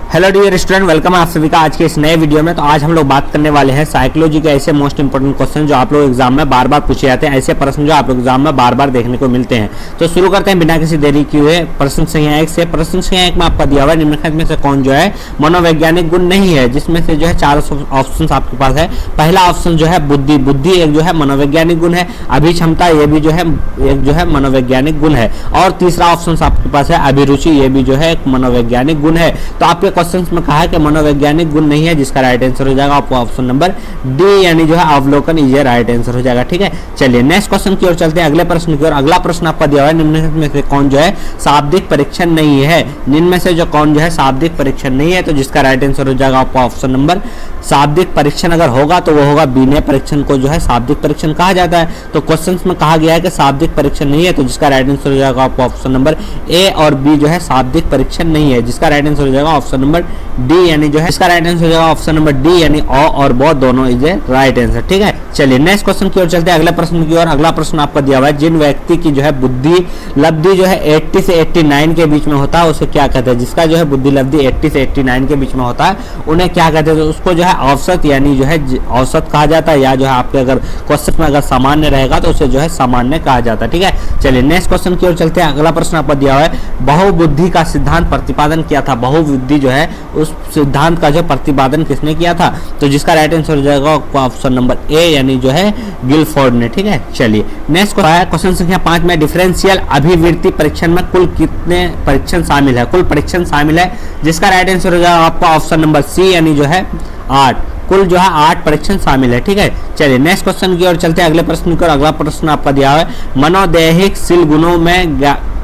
Hello dear student, welcome आप सभी का आज के इस नए वीडियो में। तो आज हम लोग बात करने वाले हैं साइकोलॉजी के ऐसे मोस्ट इंपोर्टेंट क्वेश्चन जो आप लोग एग्जाम में बार बार पूछे जाते हैं, ऐसे प्रश्न जो आप लोग एग्जाम में बार बार देखने को मिलते हैं। तो शुरू करते हैं बिना किसी देरी किए प्रश्न संख्या 1 से। प्रश्न संख्या 1 में आपका दिया हुआ है निम्नलिखित में से कौन जो है मनोवैज्ञानिक गुण नहीं है, जिसमें से जो है 4 ऑप्शन आपके पास है। पहला ऑप्शन जो है बुद्धि, बुद्धि एक जो है मनोवैज्ञानिक गुण है। अभिक्षमता ये भी जो है एक जो है मनोवैज्ञानिक गुण है। और तीसरा ऑप्शन आपके पास है अभिरुचि, ये भी जो है एक मनोवैज्ञानिक गुण है। तो आपके क्वेश्चन में कहा है कि मनोवैज्ञानिक गुण नहीं है, जिसका राइट आंसर हो जाएगा आपको ऑप्शन नंबर डी, यानी जो है अवलोकन ये राइट आंसर हो जाएगा। ठीक है, चलिए नेक्स्ट क्वेश्चन की ओर चलते हैं, अगले प्रश्न की ओर। अगला प्रश्न आपका दिया हुआ है निम्नलिखित में से कौन जो है शाब्दिक परीक्षण नहीं है। इनमें से जो कौन जो है शाब्दिक परीक्षण नहीं है, तो जिसका राइट आंसर हो जाएगा आपको ऑप्शन नंबर शाब्दिक परीक्षण अगर होगा तो वो होगा बीने परीक्षण को जो है शाब्दिक परीक्षण कहा जाता है। तो क्वेश्चंस में कहा गया है कि शाब्दिक परीक्षण नहीं है, तो जिसका राइट आंसर हो जाएगा आपको ऑप्शन नंबर ए और बी जो है शाब्दिक परीक्षण नहीं है, जिसका राइट आंसर हो जाएगा ऑप्शन नंबर डी, यानी जो है इसका राइट आंसर हो जाएगा ऑप्शन नंबर डी, यानी अ और ब दोनों इज ए राइट आंसर। ठीक है, चलिए नेक्स्ट क्वेश्चन की ओर चलते हैं, अगले प्रश्न की ओर। अगला प्रश्न आपका दिया हुआ है जिन व्यक्ति की जो है बुद्धि लब्धि जो है 80 से 89 के बीच में होता है उसे क्या कहते हैं। जिसका जो है बुद्धि लब्धि 80 से 89 के बीच में होता है उन्हें क्या कहते हैं, तो उसको जो है औसत यानी जो है औसत कहा जाता है, या जो है आपके अगर क्वेश्चन में अगर सामान्य रहेगा तो उसे जो है सामान्य कहा जाता है। ठीक है, चलिए नेक्स्ट क्वेश्चन की ओर चलते हैं। अगला प्रश्न आपको दिया हुआ है बहुबुद्धि का सिद्धांत प्रतिपादन किया था। बहुबुद्धि जो है उस सिद्धांत का जो प्रतिपादन किसने किया था, तो जिसका राइट आंसर हो जाएगा ऑप्शन नंबर ए, यानी जो है गिलफोर्ड ने। ठीक है, चलिए नेक्स्ट क्वेश्चन संख्या 5 में डिफरेंशियल अभिवृत्ति परीक्षण में कुल कितने परीक्षण शामिल है। कुल परीक्षण शामिल है, जिसका राइट आंसर हो जाएगा आपका ऑप्शन नंबर सी, यानी जो है 8। कुल जो है 8 परीक्षण शामिल है। ठीक है, चलिए नेक्स्ट क्वेश्चन की ओर चलते हैं, अगले प्रश्न की ओर। अगला प्रश्न आपका दिया हुआ है मनोदैहिक शील गुणों में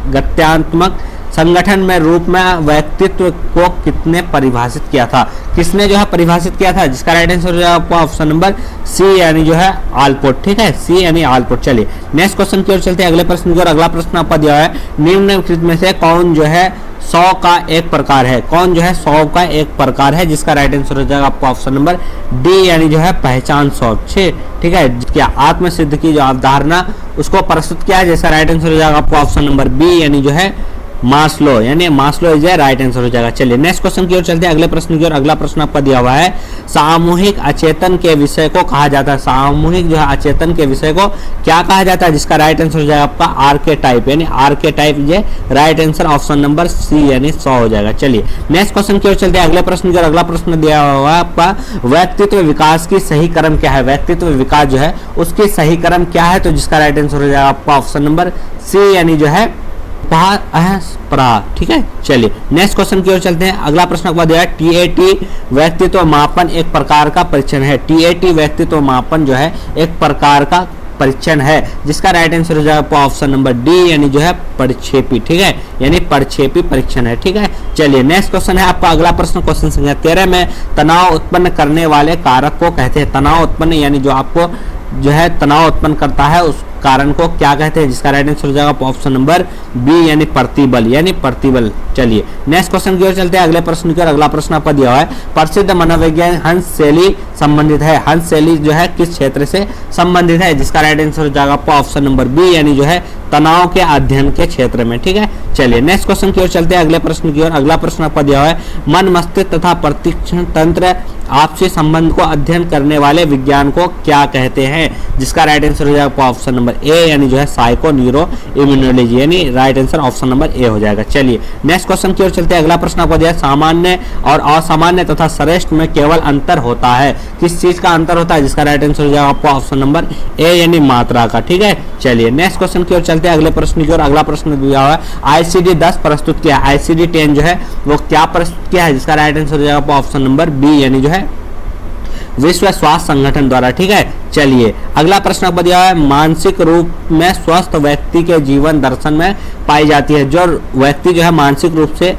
गत्यात्मक संगठन में रूप में व्यक्तित्व को कितने परिभाषित किया था। किसने जो है परिभाषित किया था, जिसका राइट आंसर हो जाएगा आपको ऑप्शन नंबर सी, यानी जो है आलपोर्ट। ठीक है, सी यानी आलपोर्ट। चलिए नेक्स्ट क्वेश्चन की ओर चलते हैं, अगले प्रश्न की ओर। अगला प्रश्न आपका दिया है निम्नलिखित में से कौन जो है 100 का एक प्रकार है। कौन जो है 100 का एक प्रकार है, जिसका राइट आंसर हो जाएगा आपको ऑप्शन नंबर डी, यानी जो है पहचान 100। ठीक है, क्या आत्मसिद्ध की जो अवधारणा उसको प्रस्तुत किया है, जिसका राइट आंसर हो जाएगा आपको ऑप्शन नंबर बी, यानी जो है मास्लो, यानी मास्लो इज राइट आंसर हो जाएगा। चलिए नेक्स्ट क्वेश्चन की ओर चलते हैं, अगले प्रश्न की ओर। अगला प्रश्न आपका दिया हुआ है सामूहिक अचेतन के विषय को कहा जाता है। सामूहिक जो है अचेतन के विषय को क्या कहा जाता है, जिसका राइट आंसर हो जाएगा आपका आर्केटाइप, यानी आर्केटाइप ये right answer option number C, यानी 100 हो जाएगा। चलिए नेक्स्ट क्वेश्चन की ओर चलते हैं, अगले प्रश्न की ओर। अगला प्रश्न दिया हुआ है आपका व्यक्तित्व विकास की सही क्रम क्या है। व्यक्तित्व विकास जो है उसकी सही क्रम क्या है, तो जिसका राइट आंसर हो जाएगा आपका ऑप्शन नंबर सी, यानी जो है ठीक है, चलिए नेक्स्ट क्वेश्चन की ओर चलते हैं। अगला प्रश्न आपको दिया है टीएटी व्यक्तित्व मापन एक प्रकार का परीक्षण है। टीएटी व्यक्तित्व मापन जो है एक प्रकार का परीक्षण है, जिसका राइट आंसर हो जाएगा ऑप्शन नंबर डी, यानी जो है प्रक्षेपी। ठीक है, यानी प्रक्षेपी परीक्षण है। ठीक है, चलिए नेक्स्ट क्वेश्चन है आपका अगला प्रश्न क्वेश्चन संख्या 13 में तनाव उत्पन्न करने वाले कारक को कहते हैं। तनाव उत्पन्न यानी जो आपको जो है तनाव उत्पन्न करता है उस कारण को क्या कहते हैं, जिसका राइट आंसर हो जाएगा ऑप्शन नंबर बी, यानी प्रतिबल, यानी प्रतिबल। चलिए नेक्स्ट क्वेश्चन की ओर चलते हैं, अगले प्रश्न की ओर। अगला प्रश्न आपका दिया हुआ है प्रसिद्ध मनोवैज्ञानिक हंस शैली संबंधित है। हंस शैली जो है किस क्षेत्र से संबंधित है, जिसका राइट आंसर हो जाएगा आपका ऑप्शन नंबर बी, यानी जो है तनाव के अध्ययन के क्षेत्र में। ठीक है, चलिए नेक्स्ट क्वेश्चन की ओर चलते हैं, अगले प्रश्न की ओर। अगला प्रश्न आपका दिया हुआ है मन मस्तिष्क तथा प्रतिक्षण तंत्र आपसी संबंध को अध्ययन करने वाले विज्ञान को क्या कहते हैं, जिसका राइट आंसर हो जाएगा ऑप्शन नंबर ए, यानी जो है साइको न्यूरो इम्यूनोलॉजी, यानी right answer option number A हो जाएगा। चलिए नेक्स्ट क्वेश्चन की ओर चलते हैं, अगला प्रश्न आपको दिया है सामान्य और असामान्य तथा श्रेष्ठ में केवल अंतर होता है। किस चीज का अंतर होता है, जिसका राइट आंसर हो जाएगा आपको ऑप्शन नंबर ए, यानी मात्रा का। ठीक है, चलिए नेक्स्ट क्वेश्चन की ओर चलते हैं, अगले प्रश्न की ओर। अगला प्रश्न दिया हुआ है आईसीडी 10 प्रस्तुत किया। आईसीडी 10 जो है वो क्या प्रस्तुत किया है, जिसका राइट आंसर हो जाएगा ऑप्शन नंबर बी, यानी जो है विश्व स्वास्थ्य संगठन द्वारा। ठीक है, चलिए अगला प्रश्न आपको दिया है मानसिक रूप में स्वस्थ व्यक्ति के जीवन दर्शन में पाई जाती है। जो व्यक्ति जो है मानसिक रूप से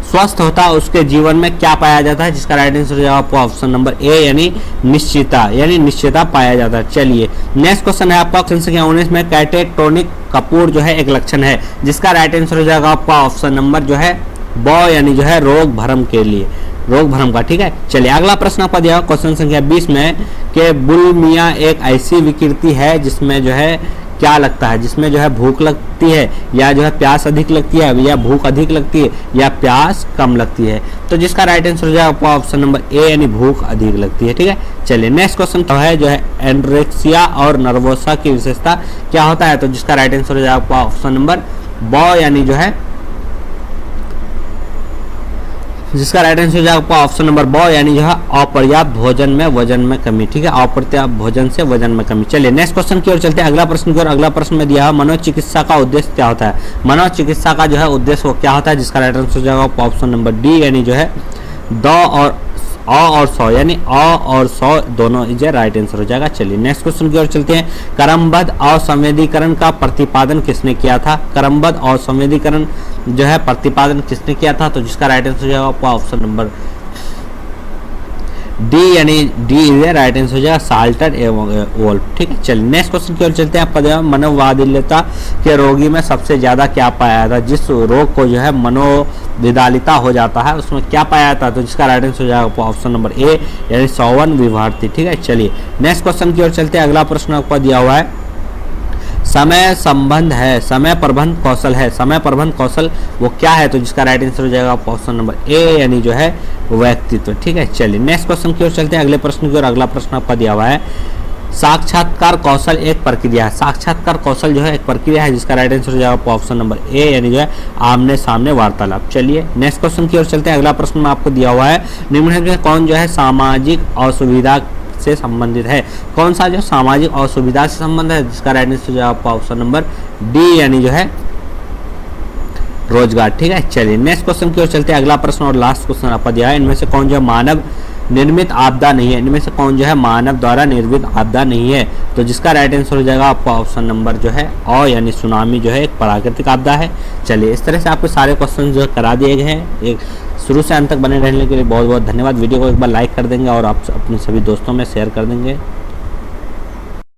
स्वस्थ होता है उसके जीवन में क्या पाया जाता है, जिसका राइट आंसर हो जाएगा आपको ऑप्शन नंबर ए, यानी निश्चितता, यानी निश्चितता पाया जाता है। चलिए नेक्स्ट क्वेश्चन है आपका क्वेश्चन संख्या 19 में कैटेटोनिक कपूर जो है एक लक्षण है, जिसका राइट आंसर हो जाएगा आपका ऑप्शन नंबर जो है ब, यानी जो है रोग भ्रम के लिए, रोग भ्रम का। ठीक है, चलिए अगला प्रश्न आपका दिया क्वेश्चन संख्या 20 में कि बुलिमिया एक ऐसी विकृति है जिसमें जो है क्या लगता है, जिसमें जो है भूख लगती है या जो है प्यास अधिक लगती है या भूख अधिक लगती है या प्यास कम लगती है। तो जिसका राइट आंसर हो जाएगा ऑप्शन नंबर ए यानी भूख अधिक लगती है। ठीक है, चलिए नेक्स्ट क्वेश्चन है जो है एनोरेक्सिया और नर्वोसा की विशेषता क्या होता है। तो जिसका राइट आंसर हो जाएगा ऑप्शन नंबर ब यानी जो है जिसका राइट आंसर हो जाएगा ऑप्शन नंबर ब यानी जो है अपर्याप्त भोजन में वजन में कमी। ठीक है, अपर्याप्त भोजन से वजन में कमी। चलिए नेक्स्ट क्वेश्चन की ओर चलते हैं, अगला प्रश्न की ओर। अगला प्रश्न में दिया है मनोचिकित्सा का उद्देश्य क्या होता है। मनोचिकित्सा का जो है उद्देश्य वो क्या होता है, जिसका राइट आंसर हो जाएगा ऑप्शन नंबर डी यानी जो है द और सौ यानी अ और सौ दोनों इज राइट आंसर हो जाएगा। चलिए नेक्स्ट क्वेश्चन की ओर चलते हैं, क्रमबद्ध असंवेदीकरण का प्रतिपादन किसने किया था। क्रमबद्ध असंवेदीकरण जो है प्रतिपादन किसने किया था। तो जिसका राइट आंसर हो जाएगा ऑप्शन नंबर डी यानी डी इज राइट आंसर हो जाएगा साल्टर एवं वोल्फ। ठीक है, चलिए नेक्स्ट क्वेश्चन की ओर चलते हैं। आपका जो है मनोवादिल्यता के रोगी में सबसे ज्यादा क्या पाया था। जिस रोग को जो है मनोविदालिता हो जाता है उसमें क्या पाया था। तो जिसका राइट आंसर हो जाएगा ऑप्शन नंबर ए यानी सौवन विभारती। ठीक है, चलिए नेक्स्ट क्वेश्चन की ओर चलते हैं। अगला प्रश्न आपको दिया हुआ है समय संबंध है, समय प्रबंध कौशल है। समय प्रबंध कौशल वो क्या है। तो जिसका राइट आंसर हो जाएगा ऑप्शन नंबर ए यानी जो है व्यक्तित्व। ठीक है, चलिए नेक्स्ट क्वेश्चन की ओर चलते हैं। अगले प्रश्न की ओर। अगला प्रश्न आपका दिया हुआ है साक्षात्कार कौशल एक प्रक्रिया है। साक्षात्कार कौशल जो है एक प्रक्रिया है, जिसका राइट आंसर हो जाएगा ऑप्शन नंबर ए यानी जो है आमने सामने वार्तालाप। चलिए नेक्स्ट क्वेश्चन की ओर चलते हैं। अगला प्रश्न में आपको दिया हुआ है निम्नलिखित में कौन जो है सामाजिक असुविधा से संबंधित है। कौन सा जो सामाजिक असुविधा से संबंध है। जिसका राइट आंसर हो जाएगा ऑप्शन नंबर डी यानी जो है रोजगार। ठीक है, चलिए नेक्स्ट क्वेश्चन की ओर चलते हैं। अगला प्रश्न और लास्ट क्वेश्चन आपका दिया है इनमें से कौन जो है मानव निर्मित आपदा नहीं है। इनमें से कौन जो है मानव द्वारा निर्मित आपदा नहीं है। तो जिसका राइट आंसर हो जाएगा आपका ऑप्शन नंबर जो है अ यानी सुनामी जो है एक प्राकृतिक आपदा है। चलिए इस तरह से आपके सारे क्वेश्चन जो करा दिए गए हैं। एक शुरू से अंत तक बने रहने के लिए बहुत बहुत धन्यवाद। वीडियो को एक बार लाइक कर देंगे और आप अपने सभी दोस्तों में शेयर कर देंगे।